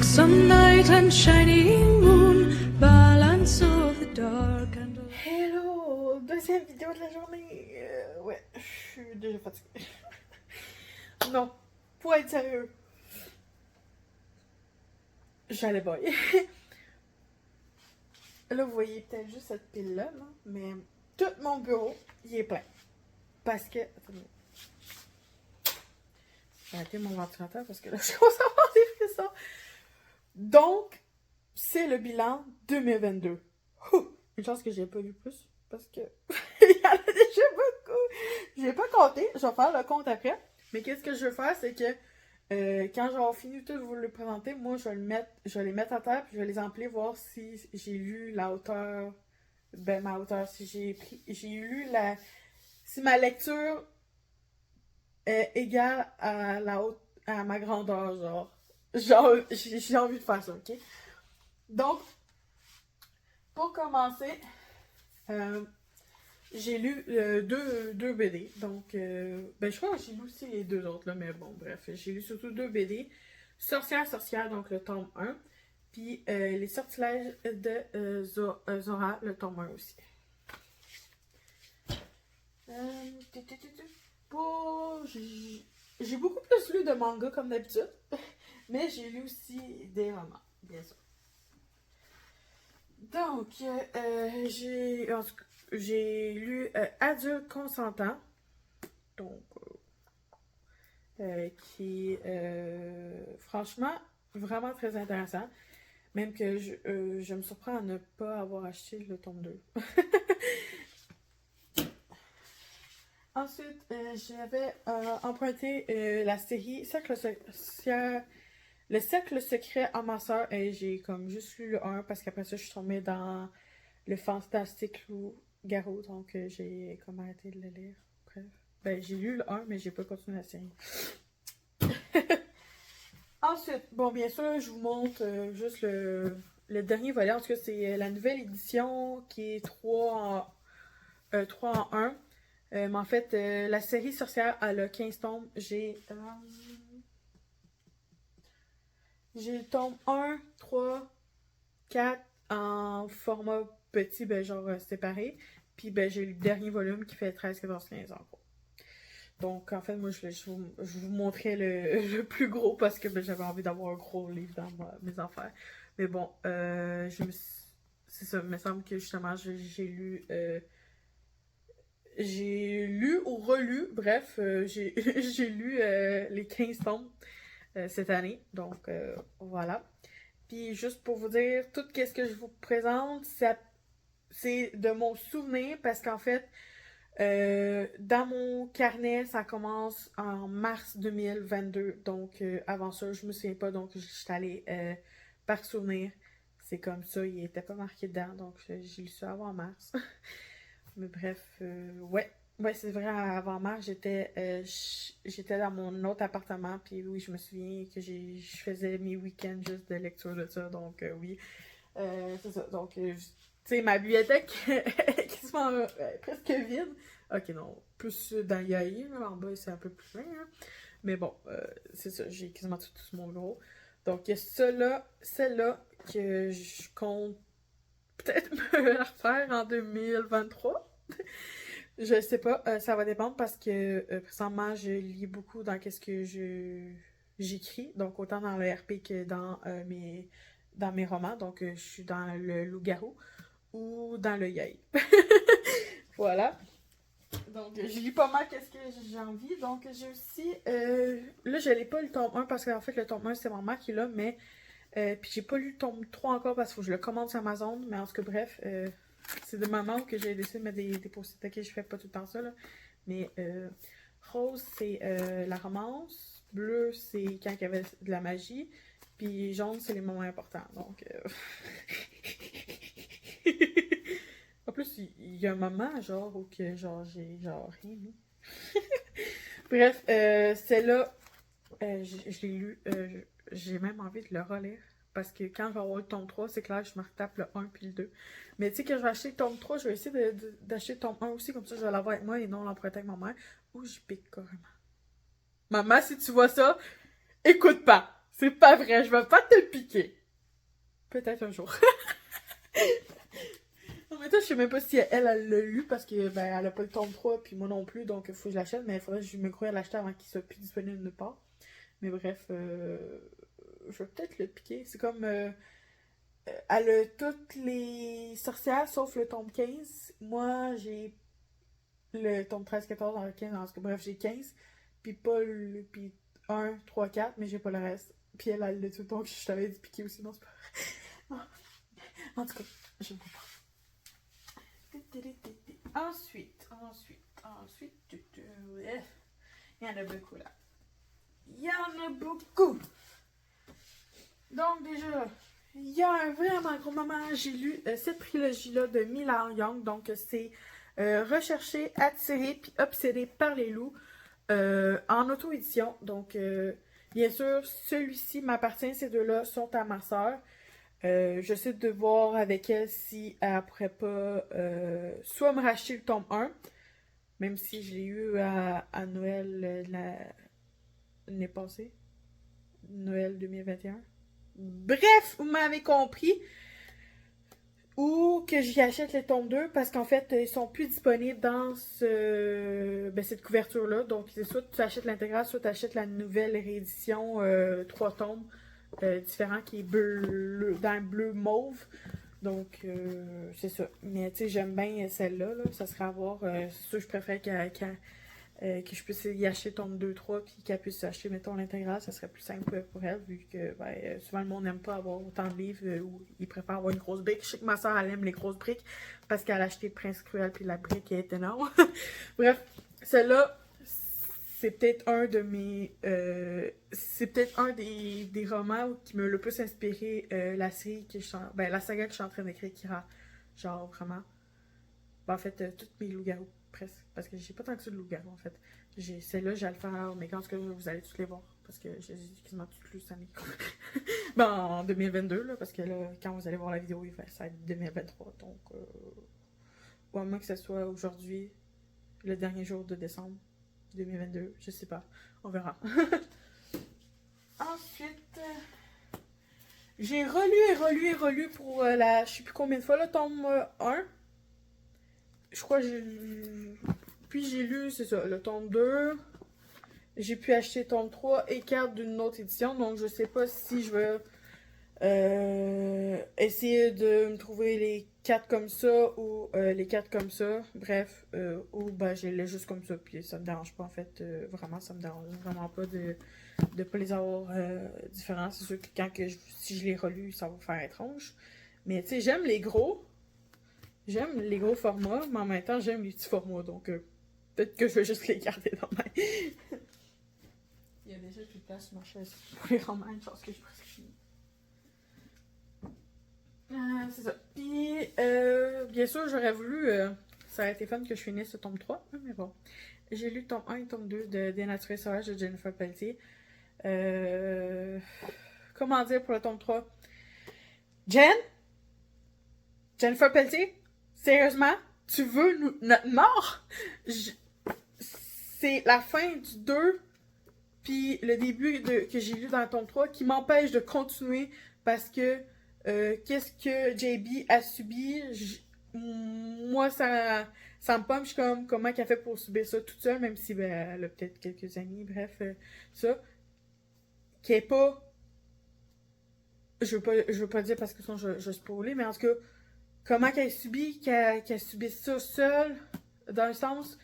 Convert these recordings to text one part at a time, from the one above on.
Some night and shining moon, balance of the dark and... Hello! Deuxième vidéo de la journée. Ouais, je suis déjà fatiguée. Non, pour être sérieux, j'allais bailler. Là, vous voyez peut-être juste cette pile-là, là, mais tout mon bureau, il est plein. Parce que... Attendez. J'ai arrêté mon ventilateur parce que là, je commence à avoir des frissons. Donc, c'est le bilan 2022. Ouh, une chance que j'ai pas lu plus, parce que il y en a déjà beaucoup. J'ai pas compté, je vais faire le compte après. Mais qu'est-ce que je veux faire, c'est que quand j'aurai fini tout de vous le présenter, moi je vais les mettre à terre, puis je vais les empiler, voir si j'ai lu la hauteur, ma hauteur, si j'ai lu si ma lecture est égale à à ma grandeur, genre. Genre, j'ai envie de faire ça, ok? Donc, pour commencer, j'ai lu deux BD. Donc, je crois que j'ai lu aussi les deux autres, là, mais bon, bref. J'ai lu surtout deux BD. Sorcière, donc le tome 1. Puis, Les sortilèges de Zora, le tome 1 aussi. J'ai beaucoup plus lu de manga comme d'habitude. Mais j'ai lu aussi des romans, bien sûr. Donc, j'ai lu Adulte consentant, donc, qui est franchement vraiment très intéressant. Même que je me surprends à ne pas avoir acheté le tome 2. Ensuite, j'avais emprunté la série Le cercle secret en ma soeur, et j'ai comme juste lu le 1 parce qu'après ça, je suis tombée dans le fantastique loup-garou, donc j'ai comme arrêté de le lire. Bref. J'ai lu le 1, mais j'ai pas continué la série. Ensuite, bon, bien sûr, je vous montre juste le dernier volet. En tout cas, c'est la nouvelle édition qui est 3 en 1. Mais en fait, la série sorcière, elle a 15 tomes. J'ai le tome 1, 3, 4 en format petit, genre séparé. Puis j'ai le dernier volume qui fait 13, 14, 15 en gros. Donc en fait, moi je vous montrais le plus gros parce que j'avais envie d'avoir un gros livre dans mes affaires. Mais bon, c'est ça, il me semble que justement j'ai lu ou relu, bref, j'ai lu les 15 tomes cette année. Donc voilà. Puis juste pour vous dire, tout ce que je vous présente, c'est de mon souvenir parce qu'en fait, dans mon carnet, ça commence en mars 2022. Donc avant ça, je me souviens pas. Donc je suis allée par souvenir. C'est comme ça, il était pas marqué dedans. Donc j'ai lu ça avant mars. Mais bref, ouais. Ouais, c'est vrai, avant mars, j'étais dans mon autre appartement, puis oui, je me souviens que je faisais mes week-ends juste de lecture de ça, donc oui, c'est ça. Donc, tu sais, ma bibliothèque est quasiment presque vide. Ok, non, plus dans Yahi, en bas, c'est un peu plus plein, hein. Mais bon, c'est ça, j'ai quasiment tout sur mon bureau. Donc, il y a celle-là que je compte peut-être me la refaire en 2023. Je sais pas, ça va dépendre parce que présentement, je lis beaucoup dans qu'est-ce que j'écris, donc autant dans le RP que dans mes romans. Donc, je suis dans le loup-garou ou dans le yay. Voilà. Donc, je lis pas mal qu'est-ce que j'ai envie. Donc, j'ai aussi... là, je n'ai pas le tome 1 parce qu'en fait, le tome 1, c'est maman qui l'a, mais... puis j'ai pas lu le tome 3 encore parce qu'il faut que je le commande sur Amazon. Mais en tout cas, bref... c'est de maman que j'ai décidé de mettre des post-it. Ok, je fais pas tout le temps ça, là. Mais rose, c'est la romance. Bleu, c'est quand il y avait de la magie. Puis jaune, c'est les moments importants. Donc. En plus, il y a un moment, genre, où que, genre, j'ai, genre, rien mis. Bref, celle-là, je l'ai lu. J'ai même envie de le relire. Parce que quand je vais avoir le tome 3, c'est clair que je me retape le 1 puis le 2. Mais tu sais que je vais acheter le tome 3, je vais essayer d'acheter le tome 1 aussi, comme ça je vais l'avoir avec moi et non l'emprunter avec ma mère. Ou j'y pique carrément. Maman, si tu vois ça, écoute pas. C'est pas vrai, je vais pas te le piquer. Peut-être un jour. Non, mais toi, je sais même pas si elle l'a lu parce que ben elle a pas le tome 3 puis moi non plus, donc il faut que je l'achète, mais il faudrait que je me croie à l'acheter avant qu'il soit plus disponible nulle part. Mais bref, je vais peut-être le piquer. C'est comme elle a toutes les sorcières sauf le tome 15. Moi, j'ai le tome 13, 14, dans le 15, en tout cas, bref, j'ai 15. Puis pas le. Puis 1, 3, 4, mais j'ai pas le reste. Puis elle le tout, donc je t'avais dit piquer aussi, non, c'est pas vrai. En tout cas, je ne peux pas. Ensuite, il y en a beaucoup là. Il y en a beaucoup. Donc déjà, il y a un vraiment gros moment, j'ai lu cette trilogie-là de Mila Young. Donc c'est Recherché, attiré puis obsédé par les loups en auto-édition. Donc bien sûr, celui-ci m'appartient, ces deux-là sont à ma sœur. J'essaie de voir avec elle si elle pourrait pas soit me racheter le tome 1, même si je l'ai eu à Noël l'année passée, Noël 2021. Bref, vous m'avez compris. Ou que j'y achète le tome 2 parce qu'en fait, ils sont plus disponibles dans cette couverture-là. Donc, c'est soit tu achètes l'intégrale, soit tu achètes la nouvelle réédition 3 tomes différents qui est bleu, dans le bleu mauve. Donc, c'est ça. Mais tu sais, j'aime bien celle-là. Là. Ça serait à voir. C'est sûr, je préfère que je puisse y acheter tome 2, 3 puis qu'elle puisse acheter, mettons, l'intégrale. Ça serait plus simple pour elle vu que souvent le monde n'aime pas avoir autant de livres ou il préfère avoir une grosse brique. Je sais que ma soeur, elle aime les grosses briques parce qu'elle a acheté Prince Cruel puis la brique est énorme. Bref, celle-là, c'est peut-être un de mes. C'est peut-être un des romans qui m'a le plus inspiré la série la saga que je suis en train d'écrire, Kira. Genre vraiment. Ben, en fait, toutes mes loups-garous, presque. Parce que j'ai pas tant que ça de loups-garous, en fait. Celle-là, j'ai à le faire, mais quand vous allez tous les voir. Parce que j'ai quasiment toutes lues cette année. Ben, en 2022, là, parce que là, quand vous allez voir la vidéo, ça va être 2023. Donc, ou à moins que ce soit aujourd'hui, le dernier jour de décembre 2022, je sais pas. On verra. Ensuite, j'ai relu pour je sais plus combien de fois, le tome 1. Je crois que j'ai lu, c'est ça, le tome 2. J'ai pu acheter tome 3 et 4 d'une autre édition. Donc, je sais pas si je vais essayer de me trouver les 4 comme ça ou les 4 comme ça. Bref, ou ben, j'ai les juste comme ça. Puis ça me dérange pas, en fait. Vraiment, ça me dérange vraiment pas de pas les avoir différents. C'est sûr que si je les relus, ça va faire étrange. Mais tu sais, j'aime les gros. J'aime les gros formats, mais en même temps, j'aime les petits formats, donc peut-être que je vais juste les garder dans ma... Il y a déjà plus de place sur ma chaise pour les romans, une chance que je presque fini. C'est ça. Puis, bien sûr, j'aurais voulu... ça aurait été fun que je finisse le tome 3, mais bon. J'ai lu le tome 1 et le tome 2 de Dénaturé Sauvage de Jennifer Pelletier. Comment dire pour le tome 3? Jennifer Pelletier? Sérieusement? Tu veux notre mort? C'est la fin du 2 puis le début que j'ai lu dans le tome 3 qui m'empêche de continuer parce que qu'est-ce que JB a subi? Moi, ça me pomme. Je suis comme, comment qu'elle fait pour subir ça toute seule, même si elle a peut-être quelques amis, bref, ça. Qui est pas... Je veux pas dire parce que sinon je spoiler, mais en tout cas, comment qu'elle subit, qu'elle subisse ça seule, dans le sens,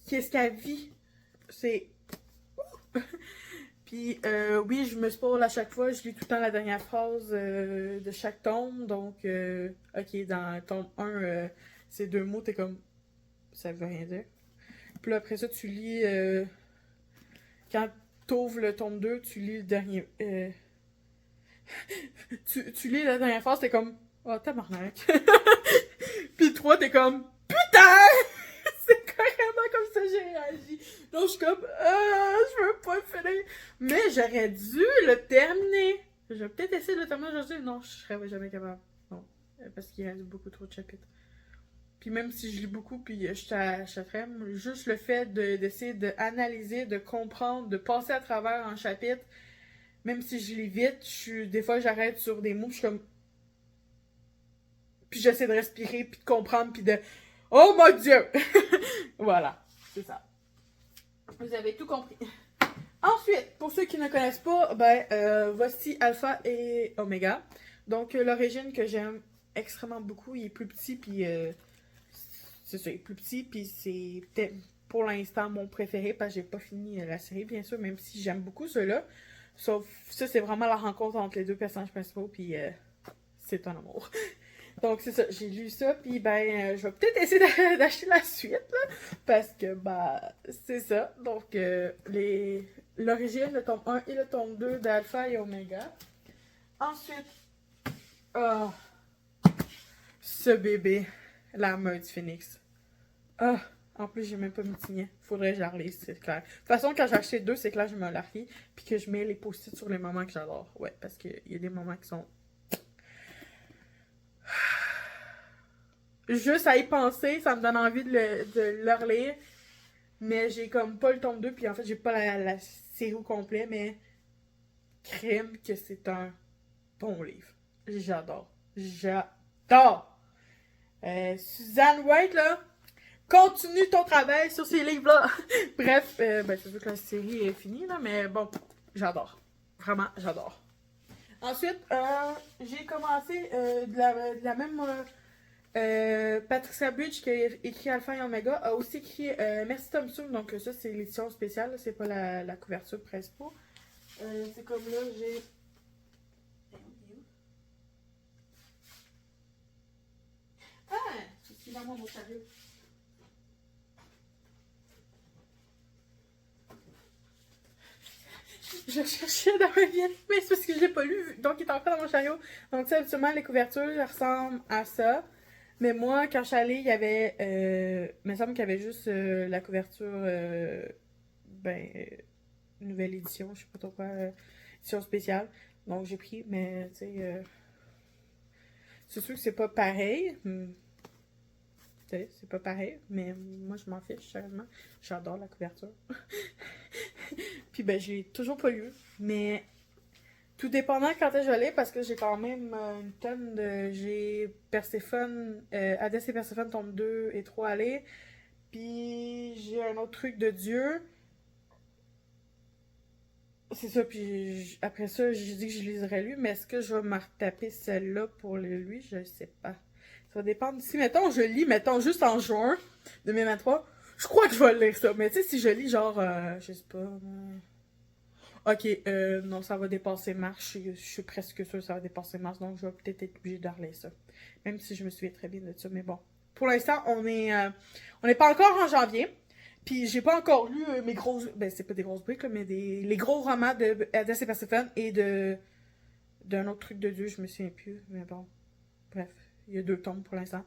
qu'est-ce qu'elle vit, c'est... Puis, oui, je me spoil à chaque fois, je lis tout le temps la dernière phrase de chaque tome, donc, ok, dans le tome 1, ces 2 mots, t'es comme, ça veut rien dire. Puis là, après ça, tu lis, quand t'ouvres le tome 2, tu lis le dernier... tu lis la dernière phrase, t'es comme, oh, tabarnak. Puis 3, t'es comme, putain! C'est carrément comme ça que j'ai réagi. Donc, je suis comme, je veux pas le finir. Mais j'aurais dû le terminer. Je vais peut-être essayer de le terminer aujourd'hui. Non, je serais jamais capable. Non, parce qu'il y a beaucoup trop de chapitres. Puis même si je lis beaucoup, puis j'achèterais, juste le fait d'essayer d'analyser, de comprendre, de passer à travers un chapitre, même si je lis vite, des fois j'arrête sur des mots, puis je suis comme... Puis j'essaie de respirer, puis de comprendre, puis de... Oh mon Dieu! Voilà, c'est ça. Vous avez tout compris. Ensuite, pour ceux qui ne connaissent pas, voici Alpha et Oméga. Donc, l'origine que j'aime extrêmement beaucoup, il est plus petit, puis c'est ça, il est plus petit, puis c'est peut-être pour l'instant mon préféré, parce que j'ai pas fini la série, bien sûr, même si j'aime beaucoup ceux-là. Sauf, ça, c'est vraiment la rencontre entre les deux personnages principaux, puis c'est un amour. Donc, c'est ça, j'ai lu ça, puis je vais peut-être essayer d'acheter la suite, là, parce que, c'est ça. Donc, l'origine, le tome 1 et le tome 2 d'Alpha et Oméga. Ensuite, oh, ce bébé, la meute du Phoenix. Ah, en plus, j'ai même pas mis de signet. Faudrait que je la relise, c'est clair. De toute façon, quand j'ai acheté 2, c'est clair, je me la relis, puis que je mets les post-it sur les moments que j'adore. Ouais, parce qu'il y a des moments qui sont... Juste à y penser, ça me donne envie de le relire. Mais j'ai comme pas le tome 2, puis en fait, j'ai pas la série au complet, mais crime que c'est un bon livre. J'adore. J'adore! Suzanne White, là, continue ton travail sur ces livres-là! Bref, c'est sûr que la série est finie, là, mais bon, j'adore. Vraiment, j'adore. Ensuite, j'ai commencé de la même... Patricia Bridge, qui a écrit Alpha et Omega, a aussi écrit Merci Tom Soon, donc ça c'est l'édition spéciale, c'est pas la couverture principale. C'est comme là, j'ai. Ah! C'est dans mon chariot. Je cherchais dans ma vie, mais c'est parce que je l'ai pas lu, donc il est encore dans mon chariot. Donc, ça, habituellement, les couvertures ressemblent à ça. Mais moi, quand je suis allée, il y avait. Il me semble qu'il y avait juste la couverture. Nouvelle édition, je sais pas trop quoi. Édition spéciale. Donc j'ai pris, mais tu sais. C'est sûr que c'est pas pareil. Tu sais, c'est pas pareil. Mais moi, je m'en fiche, sérieusement. J'adore la couverture. Puis je l'ai toujours pas lu. Mais. Tout dépendant quand est-ce que je l'ai, parce que j'ai quand même une tonne de... J'ai Perséphone, Hadès et Perséphone tome 2 et 3 à lire. Puis j'ai un autre truc de Dieu. C'est ça, puis après ça, j'ai dit que je liserais lui, mais est-ce que je vais me retaper celle-là pour lui? Je sais pas. Ça va dépendre. Si, mettons, je lis, mettons, juste en juin 2023, je crois que je vais lire ça. Mais tu sais, si je lis genre, je sais pas... Ok, non, ça va dépasser mars. Je suis presque sûre que ça va dépasser mars, donc je vais peut-être être obligée de relire ça. Même si je me souviens très bien de ça, mais bon. Pour l'instant, on n'est pas encore en janvier. Puis j'ai pas encore lu mes grosses... c'est pas des grosses briques, là, mais les gros romans de Hadès et Perséphone et d'un autre truc de Dieu, je me souviens plus. Mais bon, bref, il y a 2 tomes pour l'instant.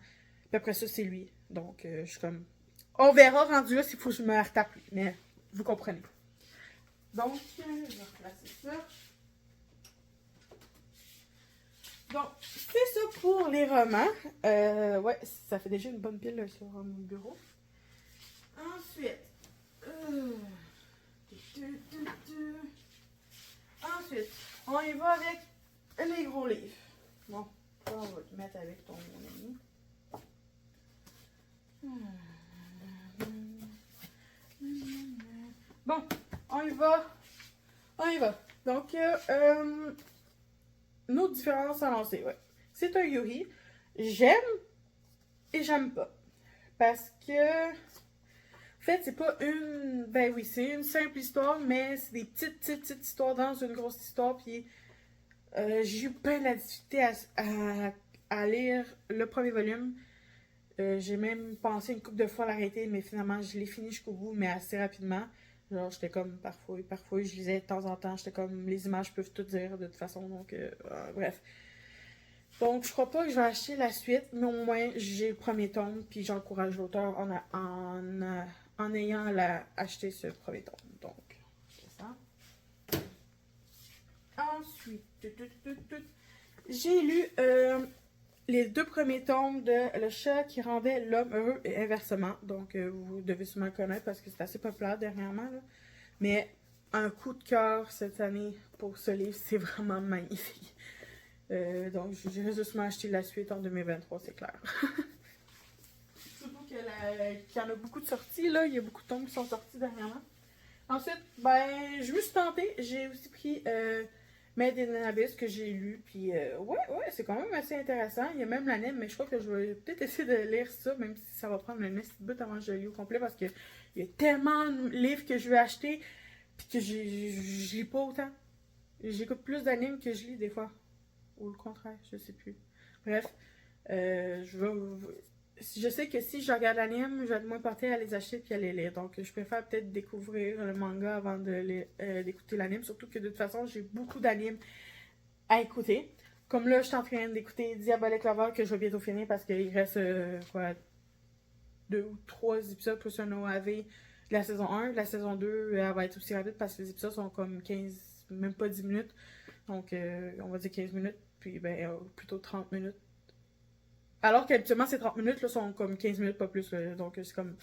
Puis après ça, c'est lui. Donc, je suis comme... On verra rendu là s'il faut que je me retape lui. Mais vous comprenez. Donc, je vais replacer ça. Donc, c'est ça pour les romans. Ouais, ça fait déjà une bonne pile sur mon bureau. Ensuite, on y va avec les gros livres. Bon, on va te mettre avec ton ami. Bon, on y va. On y va. Donc, nos différences annoncées, ouais. C'est un Yuri. J'aime et j'aime pas. Parce que... En fait, c'est pas une... Ben oui, c'est une simple histoire, mais c'est des petites histoires dans une grosse histoire. Puis j'ai eu plein de difficulté à lire le premier volume. J'ai même pensé une couple de fois à l'arrêter, mais finalement, je l'ai fini jusqu'au bout, mais assez rapidement. Genre, j'étais comme parfois, je lisais de temps en temps, j'étais comme les images peuvent tout dire de toute façon, donc bref. Donc, je crois pas que je vais acheter la suite, mais au moins, j'ai le premier tome, puis j'encourage l'auteur en ayant acheté ce premier tome. Donc, c'est ça. Ensuite, j'ai lu les 2 premiers tomes de Le chat qui rendait l'homme heureux et inversement. Donc, vous devez sûrement le connaître parce que c'est assez populaire dernièrement. Là. Mais un coup de cœur cette année pour ce livre, c'est vraiment magnifique. Donc, j'ai justement acheté la suite en 2023, c'est clair. Surtout qu'il y en a beaucoup de sorties, là. Il y a beaucoup de tomes qui sont sortis dernièrement. Ensuite, ben, je me suis tentée. J'ai aussi pris Made in Abyss que j'ai lu. Puis, ouais, c'est quand même assez intéressant. Il y a même l'anime, mais je crois que je vais peut-être essayer de lire ça, même si ça va prendre un petit bout avant que je le lis au complet, parce que il y a tellement de livres que je vais acheter, puis que je lis pas autant. J'écoute plus d'animes que je lis des fois. Ou le contraire, je sais plus. Bref, je sais que si je regarde l'anime, je vais être moins portée à les acheter puis à les lire. Donc, je préfère peut-être découvrir le manga avant d'écouter l'anime. Surtout que de toute façon, j'ai beaucoup d'animes à écouter. Comme là, je suis en train d'écouter Diabolic Lover que je vais bientôt finir parce qu'il reste quoi, 2 ou 3 épisodes plus un OAV de la saison 1. La saison 2, elle va être aussi rapide parce que les épisodes sont comme 15, même pas 10 minutes. Donc, on va dire 15 minutes, puis ben, plutôt 30 minutes. Alors qu'habituellement, ces 30 minutes là, sont comme 15 minutes, pas plus. Là. Donc, c'est comme.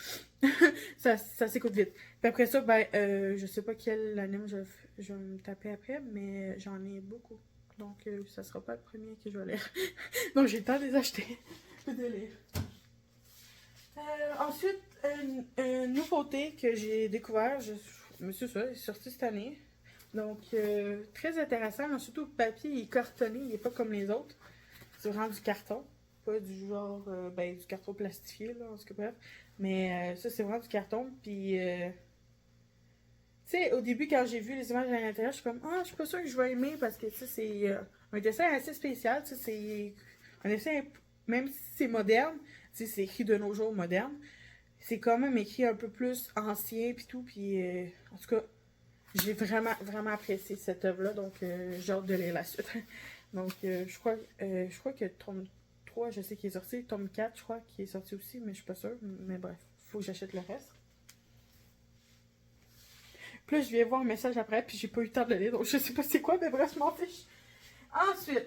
ça s'écoute vite. Puis après ça, ben, je sais pas quel anime je vais me taper après, mais j'en ai beaucoup. Donc, ça sera pas le premier que je vais lire. Donc, j'ai le temps de les acheter. De lire. Ensuite, une nouveauté que j'ai découvert, c'est ça, il est sorti cette année. Donc, très intéressant, mais surtout le papier il est cartonné, il n'est pas comme les autres. C'est vraiment du carton. Pas du genre, ben, du carton plastifié, là, en tout cas, bref. Mais ça, c'est vraiment du carton. Puis, tu sais, au début, quand j'ai vu les images à l'intérieur, je suis comme, ah, je suis pas sûre que je vais aimer parce que, tu sais, c'est un dessin assez spécial. Tu sais, c'est un dessin, même si c'est moderne, tu sais, c'est écrit de nos jours moderne, c'est quand même écrit un peu plus ancien, puis tout. Puis, en tout cas, j'ai vraiment, vraiment apprécié cette œuvre-là, donc j'ai hâte de lire la suite. Donc, je crois que tome 3, je sais qu'il est sorti. Tome 4, je crois qu'il est sorti aussi, mais je suis pas sûre. Mais bref, faut que j'achète le reste. Puis là, je viens voir un message après, puis j'ai pas eu le temps de le lire, donc je sais pas c'est quoi, mais bref, je m'en fiche. Ensuite,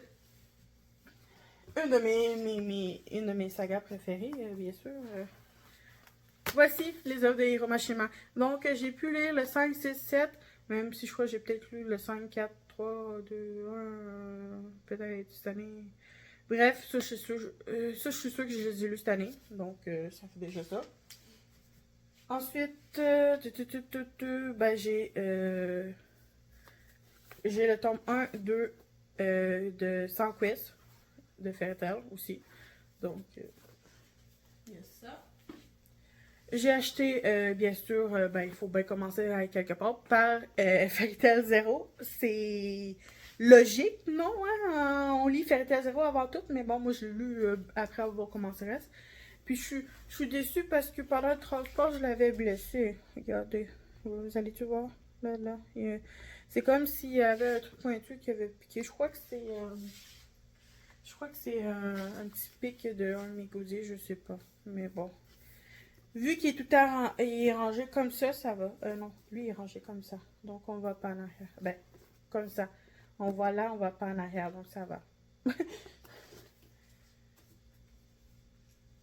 une de mes sagas préférées, bien sûr. Voici les œuvres de Hiro Mashima. Donc, j'ai pu lire le 5, 6, 7, même si je crois que j'ai peut-être lu le 5, 4, 3, 2, 1, peut-être cette année. Bref, ça, je suis sûre que je les ai lus cette année. Donc, ça fait déjà ça. Ensuite, ben, j'ai le tome 1, 2 de Sans Quest de Fairy Tail aussi. Donc, il y a ça. J'ai acheté, bien sûr, ben, il faut bien commencer à quelque part, par Fairy Tail Zero. C'est logique, non? Hein? On lit Fairy Tail Zero avant tout, mais bon, moi je l'ai lu après avoir commencé le reste. Puis je suis déçue parce que pendant le transport, je l'avais blessé. Regardez, vous allez-tu voir? Là. C'est comme s'il y avait un truc pointu qui avait piqué. Je crois que c'est un petit pic de un de mes gosiers, je sais pas. Mais bon. Vu qu'il est tout il est rangé comme ça va. Non, lui il est rangé comme ça. Donc on va pas en arrière. Ben, comme ça. On va là, on va pas en arrière, donc ça va.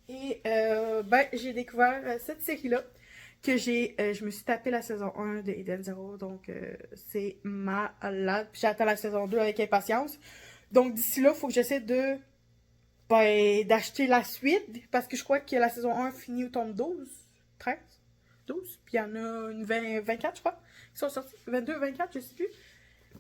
Et ben, j'ai découvert cette série-là que je me suis tapé la saison 1 de Eden Zero, donc c'est malade. Puis j'attends la saison 2 avec impatience. Donc d'ici là, il faut que j'essaie d'acheter la suite, parce que je crois que la saison 1 finit au tome 12, 13, 12, puis il y en a une 24, je crois, qui sont sortis, 22, 24, je sais plus.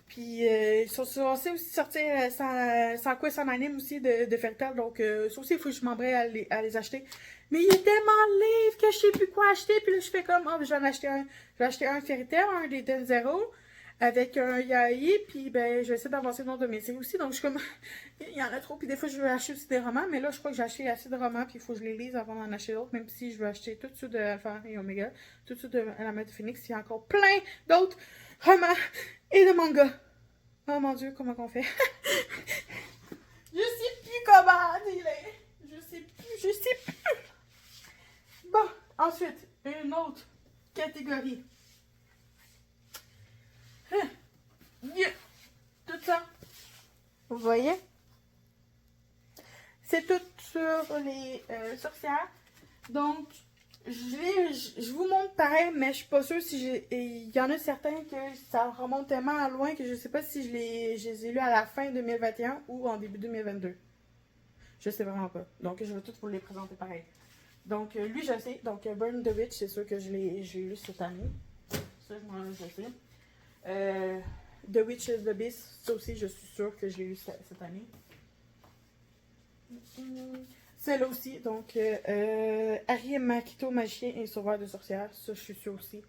Puis ils sont censés aussi sortir sans quoi sans anime aussi de Fairy Tail, donc ça aussi il faut que je m'embraye à les acheter. Mais il y a tellement de livres que je sais plus quoi acheter, puis là je fais comme, oh, je vais en acheter un. Je vais acheter un Fairy Tail, un des Den Zero, avec un Yaoi, puis ben je vais essayer d'avancer le nom de mes séries aussi, donc je suis comme, il y en a trop, puis des fois je veux acheter aussi des romans, mais là je crois que j'ai acheté assez de romans, puis il faut que je les lise avant d'en acheter d'autres, même si je veux acheter tout de suite de Alpha et Omega, tout de suite de La Maître Phoenix, il y a encore plein d'autres romans et de mangas. Oh mon dieu, comment qu'on fait? Je sais plus comment dire. Je sais plus. Bon, ensuite, une autre catégorie. Yeah. Tout ça. Vous voyez? c'est tout sur les sorcières. Donc, je vous montre pareil, mais je suis pas sûre si j'ai. Il y en a certains que ça remonte tellement loin que je sais pas si je les ai lus à la fin 2021 ou en début 2022. Je sais vraiment pas. Donc, je vais tous vous les présenter pareil. Donc, lui, je sais. Donc, Burn the Witch, c'est sûr que j'ai lu cette année. Ça, je sais. The Witch is the Beast, ça aussi, je suis sûre que je l'ai lu cette année. Celle-là aussi, donc, Harry et Makito, magicien et sauveur de sorcières. Ça, je suis sûre aussi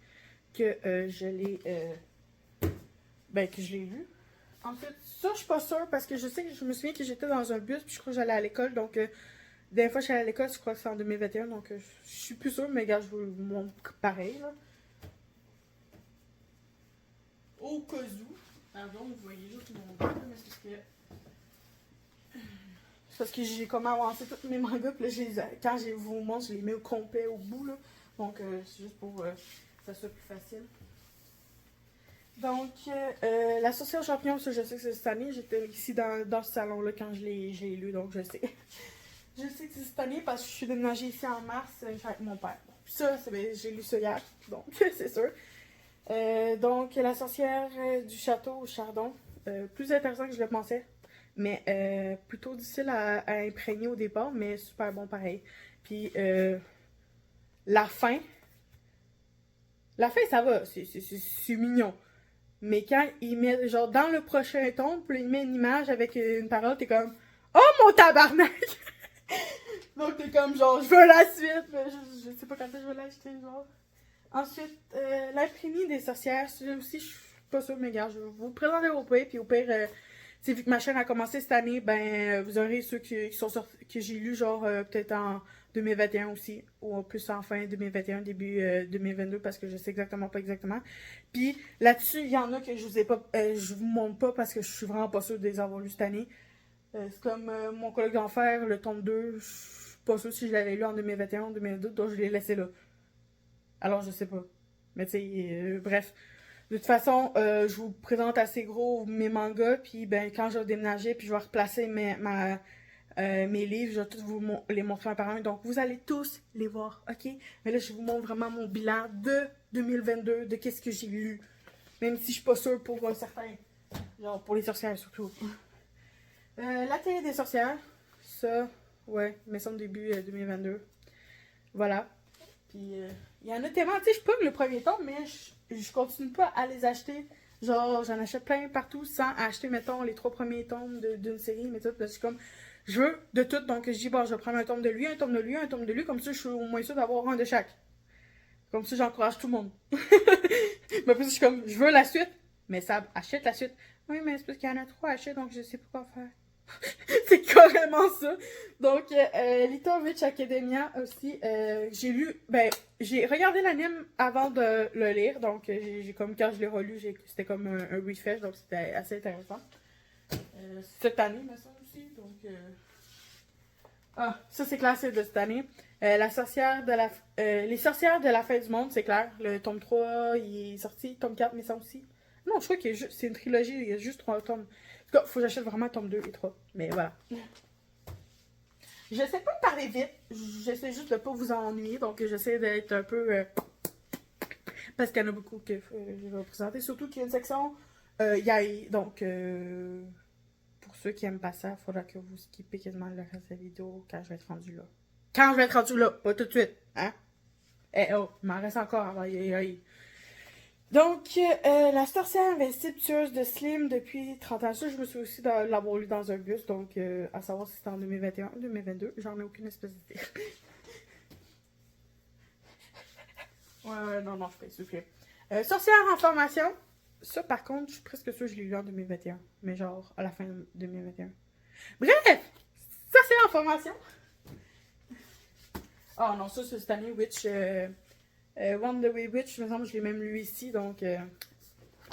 que je l'ai que je l'ai lu. Ensuite, ça, je suis pas sûre parce que je me souviens que j'étais dans un bus puis je crois que j'allais à l'école. Donc, des fois, je suis allée à l'école, je crois que c'est en 2021. Donc, je suis plus sûre, mais regarde, je vous le montre pareil. Là. Au cas où. Pardon, vous voyez juste mon gars, mais c'est parce que j'ai comme avancé tous mes mangas, puis là, quand je vous montre, je les mets au complet au bout, là. Donc, c'est juste pour que ça soit plus facile. Donc, la sorcière aux champignons, ça, je sais que c'est cette année. J'étais ici dans ce salon-là quand je l'ai lu, donc je sais. Je sais que c'est cette année parce que je suis déménagée ici en mars avec mon père. Puis ça, j'ai lu ça hier, donc c'est sûr. Donc, la sorcière du château au Chardon. Plus intéressant que je le pensais, mais plutôt difficile à imprégner au départ, mais super bon pareil. Puis, la fin, ça va, c'est mignon. Mais quand il met, genre, dans le prochain tome, puis il met une image avec une parole, t'es comme « Oh, mon tabarnak! » Donc, t'es comme, genre, je veux la suite, mais je sais pas quand je vais l'acheter, genre. Ensuite, l'imprimé des sorcières, celui aussi, je suis pas sûre, mais gars, je vais vous présenter au pire, puis au pire, vu que ma chaîne a commencé cette année, vous aurez ceux qui sont sortis, que j'ai lu, genre, peut-être en 2021 aussi, ou plus en fin 2021, début 2022, parce que je sais pas exactement. Puis là-dessus, il y en a que je vous montre pas parce que je suis vraiment pas sûre de les avoir lus cette année. C'est comme mon collègue d'enfer, le tome 2, je suis pas sûre si je l'avais lu en 2021 ou 2022, donc je l'ai laissé là. Alors, je sais pas. Mais tu sais, bref. De toute façon, je vous présente assez gros mes mangas, puis quand je vais déménager, puis je vais replacer mes livres, je vais tous vous les montrer un par un. Donc, vous allez tous les voir, ok? Mais là, je vous montre vraiment mon bilan de 2022, de qu'est-ce que j'ai lu. Même si je suis pas sûre pour certains. Genre, pour les sorcières, surtout. L'atelier des sorcières, ça, ouais, mais ça au début 2022. Voilà. Puis, il y en a tellement, tu sais, je pogne le premier tome, mais je continue pas à les acheter. Genre, j'en achète plein partout sans acheter, mettons, les 3 premiers tomes d'une série, mais tout. Là, je suis comme, je veux de tout, donc je dis, bon, je vais prendre un tome de lui, un tome de lui, un tome de lui, comme ça, je suis au moins sûre d'avoir un de chaque. Comme ça, j'encourage tout le monde. Mais plus, je suis comme, je veux la suite, mais ça achète la suite. Oui, mais c'est parce qu'il y en a 3 à acheter, donc je sais pas quoi faire. C'est carrément ça. Donc, Little Witch Academia aussi, j'ai lu, j'ai regardé l'anime avant de le lire, donc j'ai comme quand je l'ai relu, c'était comme un refresh, donc c'était assez intéressant. Cette année, me semble aussi, donc... Ah, ça c'est classique de cette année. Les sorcières de la fin du monde, c'est clair. Le tome 3, il est sorti, tome 4, mais ça aussi. Non, je crois que c'est une trilogie, il y a juste 3 tomes. En tout cas, faut que j'achète vraiment tome 2 et 3. Mais voilà. J'essaie pas de parler vite. J'essaie juste de pas vous ennuyer. Donc, j'essaie d'être un peu... parce qu'il y en a beaucoup que je vais vous présenter. Surtout qu'il y a une section Yai. Donc, pour ceux qui aiment pas ça, il faudra que vous skippez quasiment le reste de la vidéo quand je vais être rendu là. Quand je vais être rendu là, pas tout de suite. Hein? Eh oh, il m'en reste encore avant Yai. Donc, la sorcière investitueuse de Slim depuis 30 ans. Ça, je me suis aussi l'avoir lu dans un bus. Donc, à savoir si c'était en 2021 ou 2022. J'en ai aucune espèce d'idée. Ouais, non, je peux souffler. Sorcière en formation. Ça, par contre, je suis presque sûre que je l'ai lu en 2021. Mais genre, à la fin de 2021. Bref! Sorcière en formation. Oh non, ça, c'est cette année, Witch... One the Way Witch, me semble que je l'ai même lu ici, donc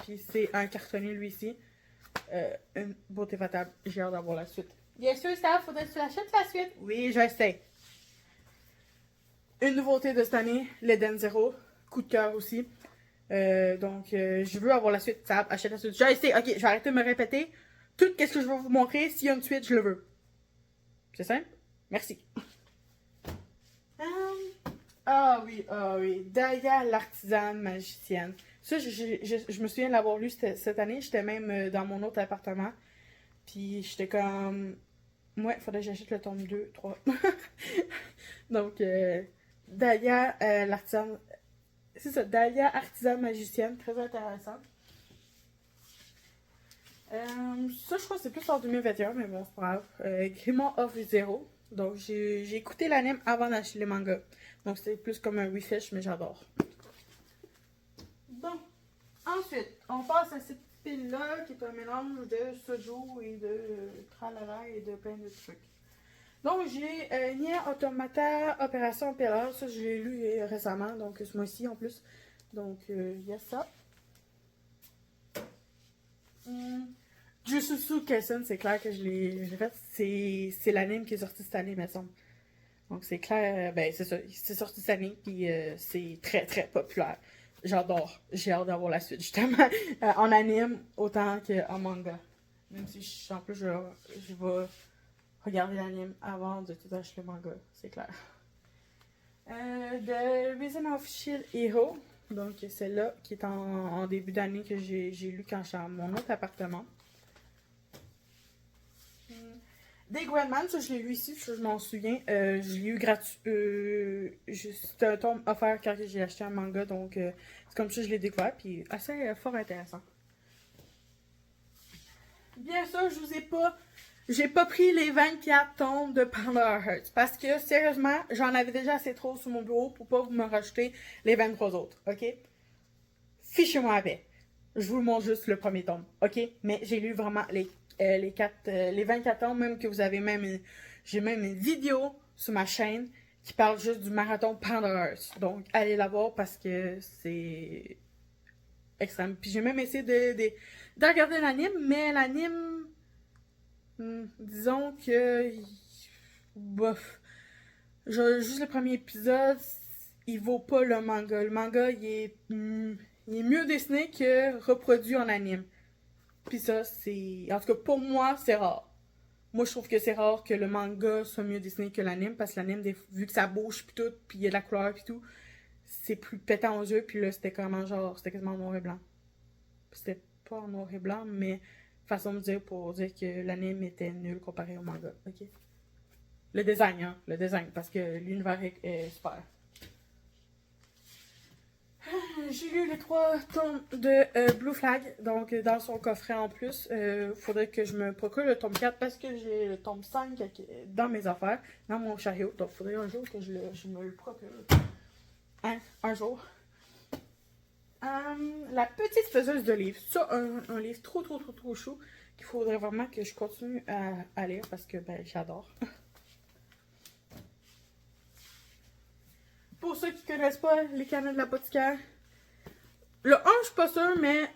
puis c'est un cartonné lui ici. Une beauté fatale, j'ai hâte d'avoir la suite. Bien sûr, ça, faudrait que tu l'achètes la suite. Oui, je sais. Une nouveauté de cette année, l'Eden Zero, coup de cœur aussi. Donc je veux avoir la suite, ça, achète la suite. Je sais, ok, je vais arrêter de me répéter. Tout ce que je vais vous montrer, s'il y a une suite, je le veux. C'est simple. Merci. Ah oui. Daya l'artisane magicienne. Ça, je me souviens de l'avoir lu cette année. J'étais même dans mon autre appartement. Puis j'étais comme. Ouais, faudrait que j'achète le tome 2, 3. Donc, Dahlia, l'artisan. C'est ça, Dahlia, artisane magicienne, très intéressant. Ça, je crois que c'est plus en 2021, mais bon, c'est pas grave. Grimoire of Zero. Donc, j'ai écouté l'anime avant d'acheter les mangas. Donc, c'est plus comme un refresh, mais j'adore. Bon, ensuite, on passe à cette pile-là qui est un mélange de soju et de tralala et de plein de trucs. Donc, j'ai Nier Automata Opération Peller. Ça, je l'ai lu récemment, donc ce mois-ci en plus. Donc, il y a ça. Jujutsu Kaisen, c'est clair que je l'ai fait. C'est l'anime qui est sorti cette année, me semble. Donc, c'est clair, ben, c'est ça. C'est sorti cette année, puis c'est très, très populaire. J'adore. J'ai hâte d'avoir la suite, justement, en anime autant qu'en manga. Même si, en plus, je vais regarder l'anime avant de tout acheter le manga, c'est clair. The Reason of Shield Hero, donc celle-là qui est en début d'année que j'ai lu quand j'étais dans mon autre appartement. Des Grandman, ça je l'ai lu ici, je m'en souviens. Je l'ai eu gratuit. C'était un tome offert quand j'ai acheté un manga, donc c'est comme ça que je l'ai découvert, puis assez fort intéressant. Bien sûr, je vous ai pas. J'ai pas pris les 24 tomes de Pandora Hearts. Parce que, sérieusement, j'en avais déjà assez trop sur mon bureau pour pas vous me rajouter les 23 autres, ok? Fichez-moi avec. Je vous montre juste le premier tome, ok? Mais j'ai lu vraiment les 24 tomes, même que vous avez même. J'ai même une vidéo sur ma chaîne qui parle juste du marathon Pandora Hearts. Donc, allez la voir parce que c'est extrême. Puis j'ai même essayé de regarder l'anime, mais l'anime. Disons que. Bof. Juste le premier épisode, il vaut pas le manga. Le manga, il est mieux dessiné que reproduit en anime. Puis ça, c'est. En tout cas, pour moi, c'est rare. Moi, je trouve que c'est rare que le manga soit mieux dessiné que l'anime, parce que l'anime, vu que ça bouge, puis tout, puis il y a de la couleur, puis tout, c'est plus pétant aux yeux, puis là, c'était comment, genre, c'était quasiment en noir et blanc. C'était pas en noir et blanc, mais façon de dire pour dire que l'anime était nul comparé au manga, ok? Le design, hein, le design, parce que l'univers est super. J'ai lu les 3 tomes de Blue Flag, donc dans son coffret en plus. Faudrait que je me procure le tome 4 parce que j'ai le tome 5 dans mes affaires, dans mon chariot. Donc faudrait un jour que je me le procure. Hein, un jour. La petite faiseuse de livres. Ça, un livre trop chou qu'il faudrait vraiment que je continue à lire parce que ben, j'adore. Pour ceux qui connaissent pas les canaux de l'apothicaire, le 1, je suis pas sûre, mais.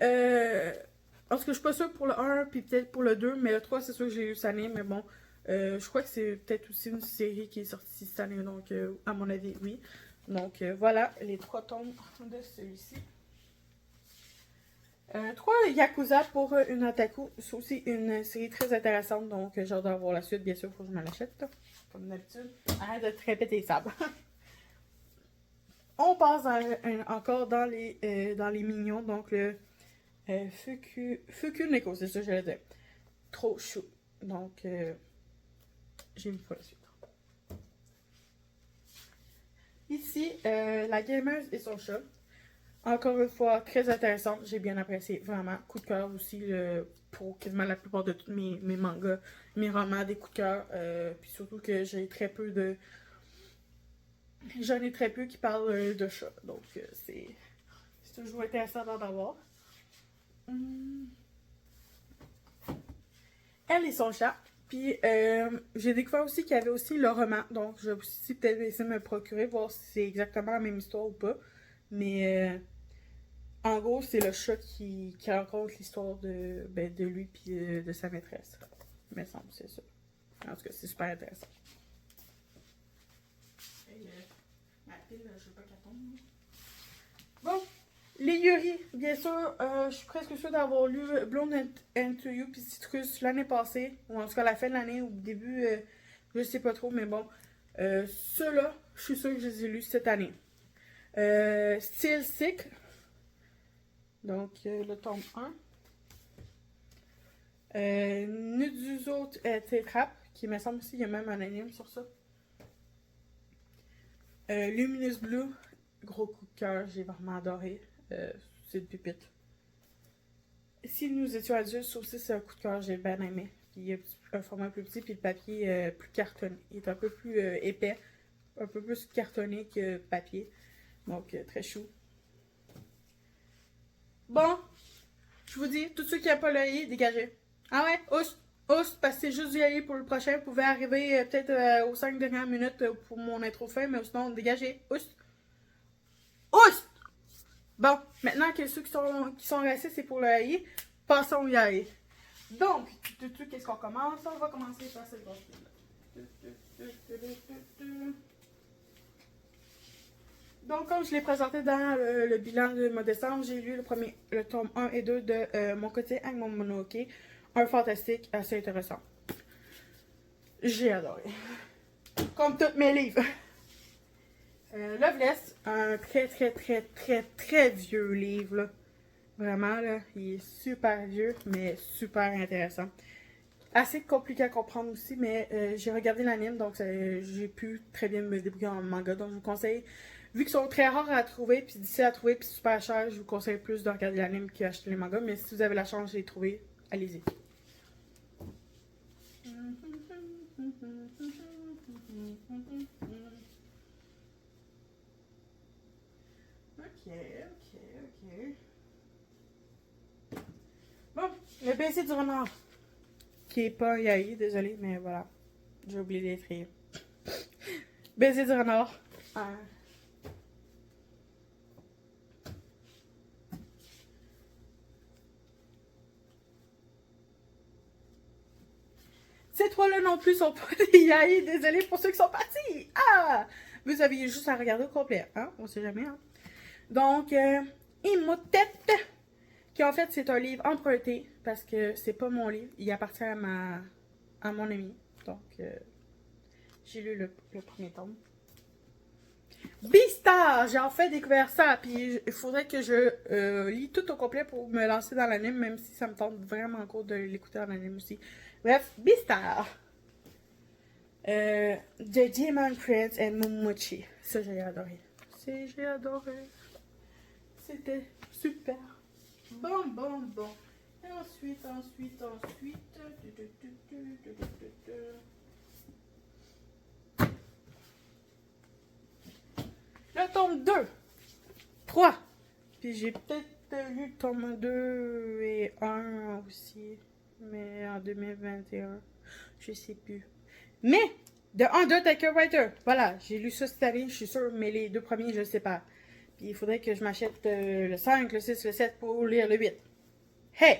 Parce que je suis pas sûre pour le 1, puis peut-être pour le 2, mais le 3, c'est sûr que j'ai lu cette année, mais bon. Je crois que c'est peut-être aussi une série qui est sortie cette année, donc à mon avis, oui. Donc voilà les 3 tomes de celui-ci. 3 Yakuza pour une otaku. C'est aussi une série très intéressante, donc j'ai hâte d'avoir la suite, bien sûr, il faut que je me l'achète. Comme d'habitude. Arrête de te répéter les sables. On passe encore dans les mignons, donc le Fuku Neko, c'est ça que j'allais dire. Trop chou. Donc, j'ai une fois la suite. Ici, la gameuse et son chat. Encore une fois, très intéressante. J'ai bien apprécié, vraiment. Coup de cœur aussi pour quasiment la plupart de tous mes mangas, mes romans, des coups de cœur. Puis surtout que j'ai très peu de. J'en ai très peu qui parlent de chat. Donc, c'est toujours intéressant d'en avoir. Elle et son chat. Puis, j'ai découvert aussi qu'il y avait aussi le roman. Donc, je vais aussi peut-être essayer de me procurer, voir si c'est exactement la même histoire ou pas. Mais, en gros, c'est le chat qui raconte l'histoire de lui puis de sa maîtresse. Il me semble, c'est ça. En tout cas, c'est super intéressant. Ma pile, je veux pas qu'elle tombe. Bon, les Yuri, bien sûr, je suis presque sûre d'avoir lu Blown Into You puis Citrus l'année passée, ou en tout cas la fin de l'année ou début Je sais pas trop, mais bon. Ceux-là, je suis sûre que je les ai lus cette année. Still Sick. Donc, le tome 1. Nuduzo T-Trap, qui me semble aussi, il y a même un anime sur ça. Luminous Blue, gros coup de cœur, j'ai vraiment adoré. C'est une pépite. Si nous étions adultes, ça aussi c'est un coup de cœur, j'ai bien aimé. Puis il y a un format plus petit, puis le papier plus cartonné. Il est un peu plus épais, un peu plus cartonné que papier. Donc très chou. Bon, je vous dis, tous ceux qui n'ont pas l'œil, dégagez. Ah ouais, ousse, parce que c'est juste d'y aller pour le prochain. Vous pouvez arriver peut-être aux 5 dernières minutes pour mon intro fin, mais sinon, dégagez. Ousse! Bon, maintenant que ceux qui sont restés, c'est pour le AI, passons au AI. Donc, qu'est-ce qu'on commence? On va commencer par cette partie-là. Donc, comme je l'ai présenté dans le bilan de mois de décembre, j'ai lu le tome 1 et 2 de Mon quotidien avec mon Mononoke. Un fantastique assez intéressant. J'ai adoré. Comme tous mes livres. Loveless, un très vieux livre. Là. Vraiment, là, il est super vieux, mais super intéressant. Assez compliqué à comprendre aussi, mais j'ai regardé l'anime, donc j'ai pu très bien me débrouiller en manga. Donc, je vous conseille, vu qu'ils sont très rares à trouver, puis difficiles à trouver, puis super chers, je vous conseille plus de regarder l'anime qu'acheter les mangas. Mais si vous avez la chance de les trouver, allez-y. Ok. Bon, le baiser du renard. Qui est pas Yahi, désolé, mais voilà. J'ai oublié d'écrire. Baiser du renard. Ces trois-là non plus sont pas des Yahi, désolé pour ceux qui sont partis. Ah! Vous aviez juste à regarder au complet, hein? On sait jamais, hein? Donc, Imhotep, qui en fait c'est un livre emprunté, parce que c'est pas mon livre, il appartient à mon ami. Donc, j'ai lu le premier tome. Beastar! J'ai enfin découvert ça, puis il faudrait que je lis tout au complet pour me lancer dans l'anime, même si ça me tente vraiment encore de l'écouter en anime aussi. Bref, Beastar! The Demon Prince et Momochi. Ça, j'ai adoré. C'était super. Bon. Et ensuite. Le tome 2. 3. Puis j'ai peut-être lu le tome 2 et 1 aussi. Mais en 2021. Je sais plus. Mais, de Undertaker Writer. Voilà, j'ai lu ça cette année, je suis sûre, mais les deux premiers, je sais pas. Puis il faudrait que je m'achète le 5, le 6, le 7 pour lire le 8. Hey!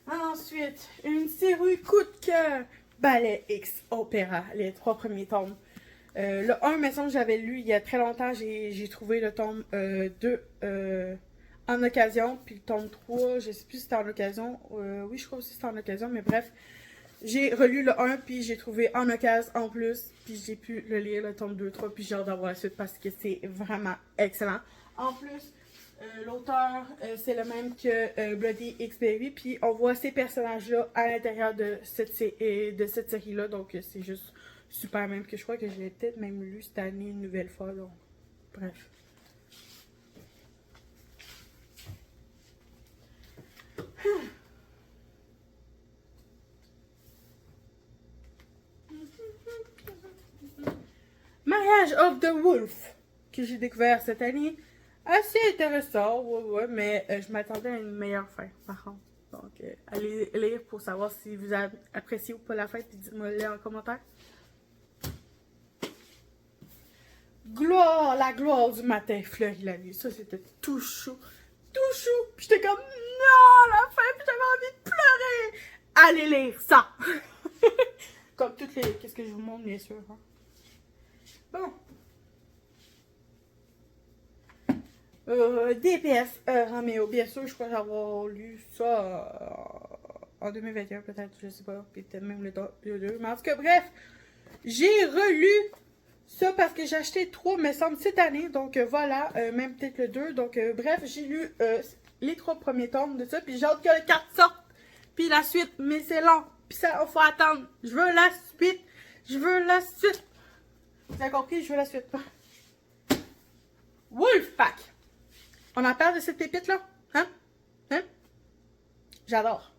Ensuite, une série coup de cœur. Ballet X Opéra, les 3 premiers tomes. Le 1, me semble, j'avais lu il y a très longtemps. J'ai trouvé le tome 2 en occasion. Puis le tome 3, je sais plus si c'était en occasion. Oui, je crois aussi que c'était en occasion, mais bref. J'ai relu le 1, puis j'ai trouvé en occasion en plus. Puis j'ai pu le lire, le tome 2, 3. Puis j'ai hâte d'avoir la suite parce que c'est vraiment excellent. En plus, l'auteur, c'est le même que Bloody X-Baby. Puis on voit ces personnages-là à l'intérieur de cette série-là. Donc c'est juste super, même que je crois que je l'ai peut-être même lu cette année une nouvelle fois. Donc, bref. Marriage of the Wolf, que j'ai découvert cette année. Assez intéressant, ouais, mais je m'attendais à une meilleure fin, par contre. Donc, allez lire pour savoir si vous avez apprécié ou pas la fin, puis dites-moi-le en commentaire. La gloire du matin fleurit la nuit. Ça, c'était tout chou. Puis j'étais comme, non, la fin, puis j'avais envie de pleurer. Allez lire ça. Comme toutes les... Qu'est-ce que je vous montre, bien sûr. Hein? Bon. DPS Roméo, bien sûr, je crois avoir lu ça en 2021 peut-être, je sais pas, puis peut-être même le 2. Mais en tout cas, bref, j'ai relu ça parce que j'ai acheté 3, me semble, cette année. Donc voilà, même peut-être le 2. Donc bref, j'ai lu les 3 premiers tomes de ça, puis j'ai hâte que le 4 sorte. Puis la suite, mais c'est long. Puis ça, faut attendre. Je veux la suite. Je veux la suite. Vous avez compris, je veux la suite. Wolfpack. On en parle de cette pépite-là? Hein? Hein? J'adore.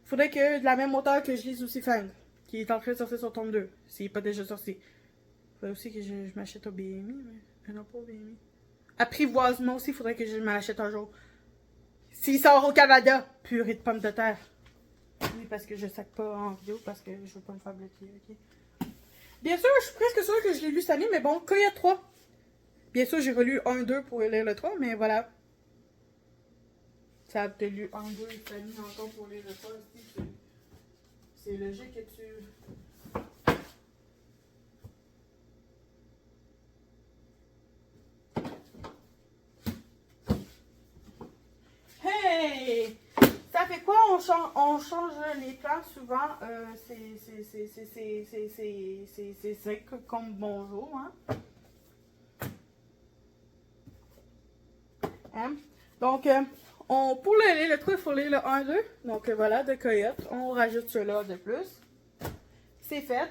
Faudrait que de la même auteur que je lise aussi Fang, qui est en train de sortir son tome 2, s'il n'est pas déjà sorti. Faudrait aussi que je m'achète au BMI, mais non pas au BMI. Apprivoisement aussi, faudrait que je m'achète un jour. S'il sort au Canada, purée de pommes de terre. Oui, parce que je sac pas en vidéo, parce que je veux pas me faire bloquer, ok? Bien sûr, je suis presque sûre que je l'ai lu cette année, mais bon, Coyote 3. Bien sûr, j'ai relu 1-2 pour lire le 3, mais voilà. Ça a peut-être lu 1-2 cette année encore pour lire le 3 aussi. C'est logique que tu... Hey! Ça fait quoi? On change les plans souvent. C'est sec comme bonjour, hein? Hein? Donc, pour le trou, il faut lire le 1-2. Donc, voilà, de Coyote. On rajoute cela de plus. C'est fait.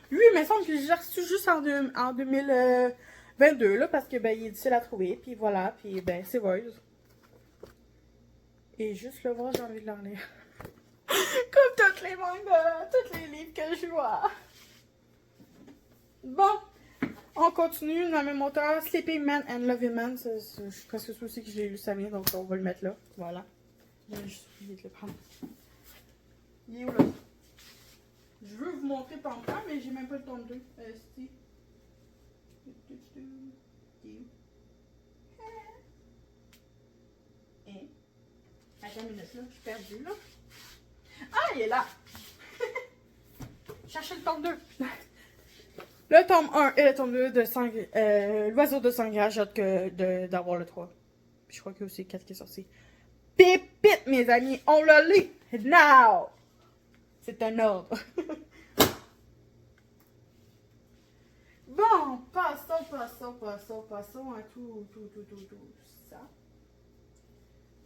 Lui, il me semble que j'ai reçu juste en 2022, là, parce que, ben, il est difficile à trouver. Puis voilà, puis, ben, c'est Voice. Et juste le voir, j'ai envie de l'en lire. Comme toutes les mangas, tous les livres que je vois. Bon, on continue dans le même auteur. Sleeping Man and Loving Man. Je suis presque sûre aussi que je l'ai lu cette année, donc on va le mettre là. Voilà. J'ai juste oublié de le prendre. Il est où là? Je veux vous montrer par le temps, mais j'ai même pas le tome 2. Il est où? Attends une minute, là, je suis perdue, là. Ah, il est là! Cherchez le tome 2. Le tome 1 et le tome 2 de sang... l'oiseau de sang j'ai hâte d'avoir le 3. Puis je crois qu'il y a aussi le 4 qui est sorti. Pépite, mes amis, on l'a lu! Now! C'est un ordre. Bon, passons à tout ça.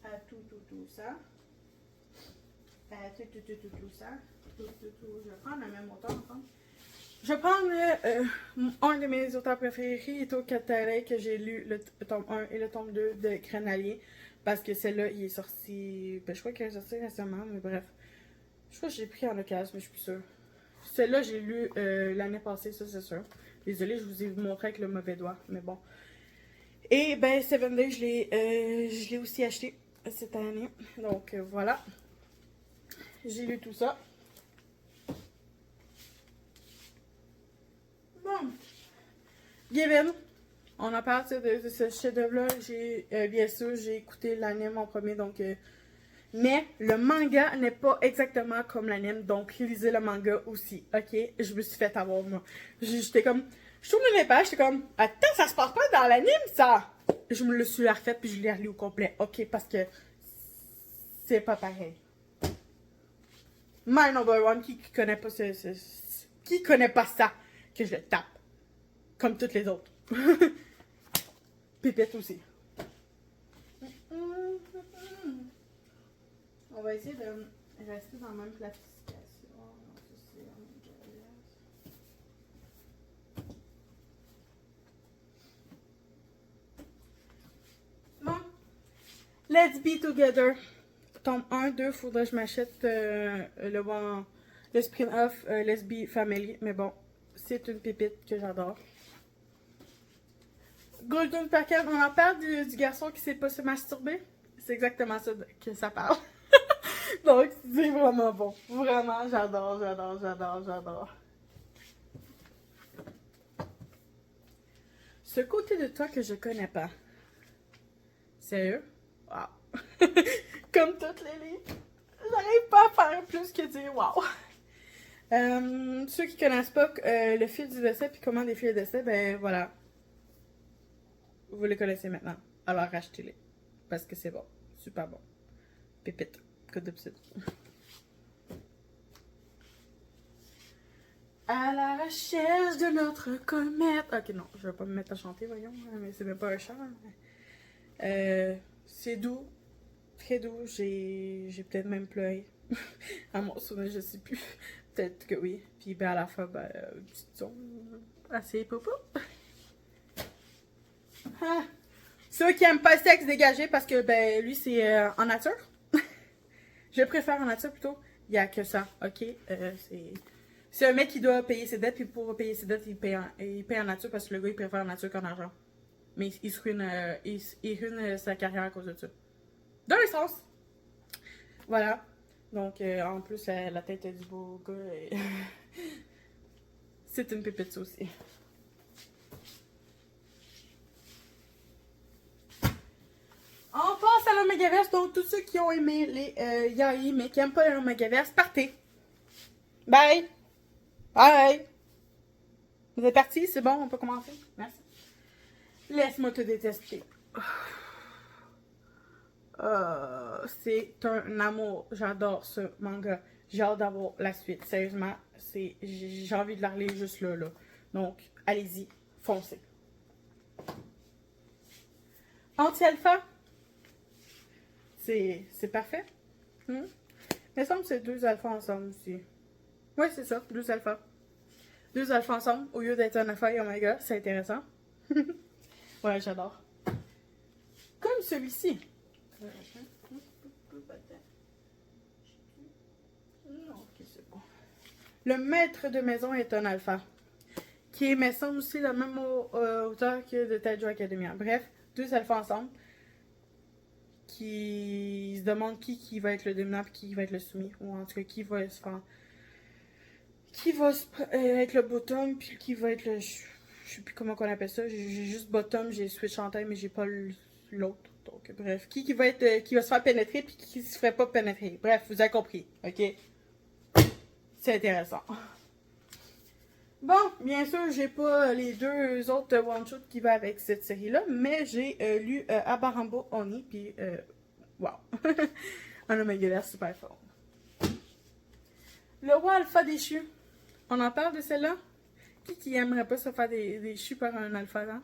À tout ça. Je vais prendre le même auteur encore. Je vais prendre un de mes auteurs préférés, Ito Katare, que j'ai lu le tome 1 et le tome 2 de Grenalier. Parce que celle-là, il est sorti. Ben, je crois qu'il est sorti récemment, mais bref. Je crois que j'ai pris en occasion, mais je suis plus sûre. Celle-là, j'ai lu l'année passée, ça c'est sûr. Désolée, je vous ai montré avec le mauvais doigt, mais bon. Et ben, Seven Days, je l'ai aussi acheté cette année. Donc voilà. J'ai lu tout ça. Bon. Given. On en parle de ce chef-d'œuvre-là. Bien sûr, j'ai écouté l'anime en premier, donc... mais le manga n'est pas exactement comme l'anime, donc lisez le manga aussi, ok? Je me suis fait avoir, moi. J'étais comme... Je tourne les pages, j'étais comme... Attends, ça se passe pas dans l'anime, ça! Je me le suis refait, puis je l'ai relu au complet, ok? Parce que... c'est pas pareil. My number one, qui connaît pas qui connaît pas ça, que je le tape. Comme toutes les autres. Pépette aussi. On va essayer de rester dans la même classification. Bon. Let's Be Together. Tome 1, 2, faudrait que je m'achète le spin-off Let's Be Family. Mais bon, c'est une pépite que j'adore. Golden Packet, on en parle du garçon qui sait pas se masturber. C'est exactement ça que ça parle. Donc, c'est vraiment bon. Vraiment, j'adore. Ce côté de toi que je connais pas. Sérieux? Wow. Comme toutes les livres. J'arrive pas à faire plus que dire wow. Ceux qui connaissent pas le fil du décès puis comment défier le décès, ben voilà. Vous les connaissez maintenant. Alors achetez-les. Parce que c'est bon. Super bon. Pépite. cas, d'habitude. À la recherche de notre comète. Ok, non, je vais pas me mettre à chanter, voyons, mais c'est même pas un chant. C'est doux, très doux. J'ai peut-être même pleuré. À mon souvenir, je sais plus. Peut-être que oui. Puis ben, à la fin, ben, un petit son assez popo. Ah. Ceux qui aiment pas le sexe dégagé parce que ben lui c'est en nature. Je préfère en nature plutôt. Il y a que ça, ok? C'est un mec qui doit payer ses dettes, puis pour payer ses dettes, il paye en nature parce que le gars il préfère en nature qu'en argent. Mais il se ruine, il ruine sa carrière à cause de ça. Dans le sens. Voilà. Donc en plus la tête du beau gars c'est une pépite ça aussi. On passe à l'Omegaverse, donc tous ceux qui ont aimé les Yaoi mais qui n'aiment pas l'Omegaverse, partez. Bye. Bye. Vous êtes partis, c'est bon, on peut commencer. Merci. Laisse-moi te détester. C'est un amour, j'adore ce manga. J'ai hâte d'avoir la suite. Sérieusement, j'ai envie de la relire juste là. Donc, allez-y, foncez. Anti-alpha. C'est parfait. Il me semble que c'est 2 alphas ensemble aussi. Oui, c'est ça, 2 alphas. 2 alphas ensemble au lieu d'être un alpha et omega, c'est intéressant. Ouais, j'adore. Comme celui-ci. Non, ok, c'est bon. Le maître de maison est un alpha. Qui est, me semble aussi, la même hauteur que de Taiju Academia. Bref, 2 alphas ensemble. Qui se demande qui va être le dominant et qui va être le soumis. Ou en tout cas, qui va se faire. Qui va être le bottom puis qui va être le. Je sais plus comment on appelle ça. J'ai juste bottom, j'ai switch en tête, mais j'ai pas l'autre. Donc, bref. Qui va être. Qui va se faire pénétrer puis qui se ferait pas pénétrer. Bref, vous avez compris. Ok? C'est intéressant. Bon, bien sûr, j'ai pas les 2 autres one-shots qui vont avec cette série-là, mais j'ai lu Abarambo Oni, puis wow! Un Omegaverse super fort. Le roi alpha déchu. On en parle de celle-là? Qui aimerait pas se faire déchu par un alpha, hein?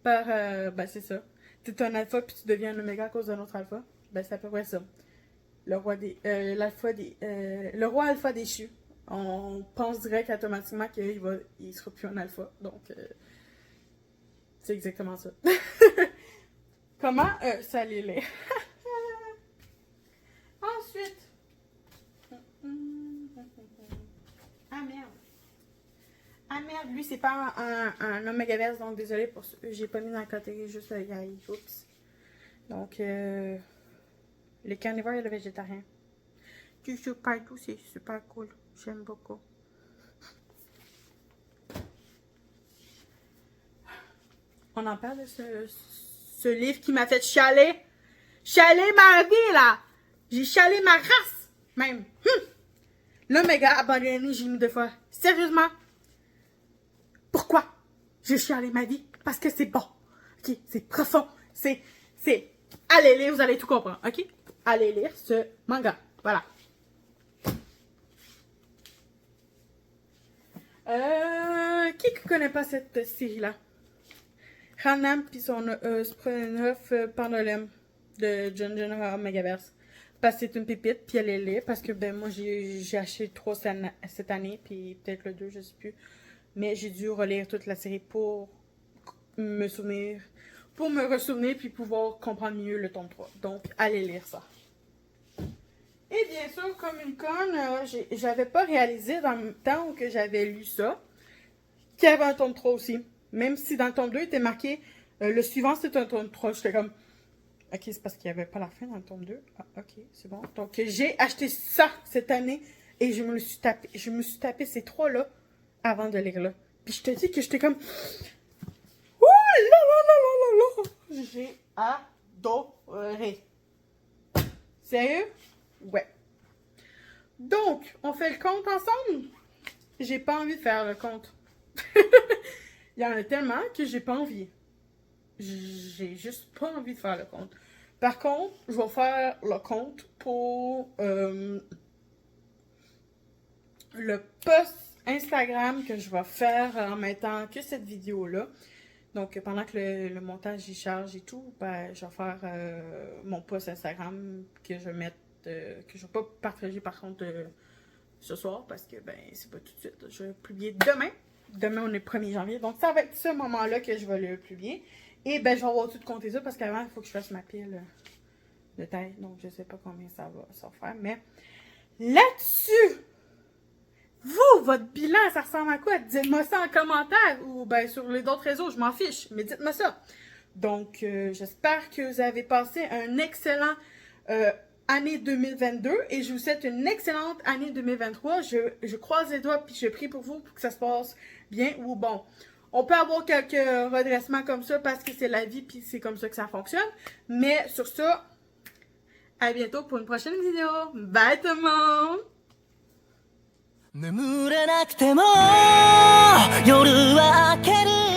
Ben c'est ça. T'es un alpha puis tu deviens un oméga à cause d'un autre alpha. Ben c'est à peu près ça. Le roi le roi alpha déchu. On pense direct automatiquement qu'il sera plus un alpha. Donc, c'est exactement ça. Comment ça l'est? Ensuite. Ah merde. Ah merde, lui c'est pas un Omegaverse, donc désolé pour ça. J'ai pas mis dans la catégorie juste le Yaoi. Oups. Donc, le carnivore et le végétarien. Du super doux, c'est super cool. J'aime beaucoup. On en parle de ce livre qui m'a fait chialer. Chialer ma vie, là. J'ai chialé ma race, même. L'Oméga abandonné, j'ai mis 2 fois. Sérieusement. Pourquoi j'ai chialé ma vie? Parce que c'est bon. Ok, c'est profond. C'est... Allez lire, vous allez tout comprendre. Ok? Allez lire ce manga. Voilà. Qui ne connaît pas cette série-là? Hanam puis son spin-off Pandolem de Junjun Megaverse. Parce que c'est une pépite, puis elle est laide. Parce que ben moi j'ai acheté 3 cette année, puis peut-être le 2, je sais plus. Mais j'ai dû relire toute la série pour me souvenir, pour me ressouvenir, puis pouvoir comprendre mieux le tome 3. Donc allez lire ça. Et bien sûr, comme une conne, j'avais pas réalisé dans le temps où j'avais lu ça, qu'il y avait un tome 3 aussi. Même si dans le tome 2, il était marqué, le suivant c'est un tome 3. J'étais comme, ok, c'est parce qu'il n'y avait pas la fin dans le tome 2. Ah, ok, c'est bon. Donc j'ai acheté ça cette année et je me suis tapé ces 3-là avant de lire là. Puis je te dis que j'étais comme, ouh là là là là là là. J'ai adoré. Sérieux? Ouais. Donc, on fait le compte ensemble? J'ai pas envie de faire le compte. Il y en a tellement que j'ai pas envie. J'ai juste pas envie de faire le compte. Par contre, je vais faire le compte pour le post Instagram que je vais faire en mettant que cette vidéo-là. Donc, pendant que le montage y charge et tout, ben, je vais faire mon post Instagram que je vais mettre, que je vais pas partager par contre ce soir parce que ben c'est pas tout de suite. Je vais publier demain. Demain, on est le 1er janvier. Donc, ça va être ce moment-là que je vais le publier. Et ben, je vais avoir tout compté ça parce qu'avant, il faut que je fasse ma pile de taille. Donc, je sais pas combien ça va faire. Mais là-dessus, vous, votre bilan, ça ressemble à quoi? Dites-moi ça en commentaire ou ben sur les autres réseaux, je m'en fiche. Mais dites-moi ça. Donc, j'espère que vous avez passé un excellent année 2022 et je vous souhaite une excellente année 2023. Je croise les doigts puis je prie pour vous pour que ça se passe bien ou bon. On peut avoir quelques redressements comme ça parce que c'est la vie puis c'est comme ça que ça fonctionne. Mais sur ça, à bientôt pour une prochaine vidéo. Bye tout le monde! 眠れなくても夜は明ける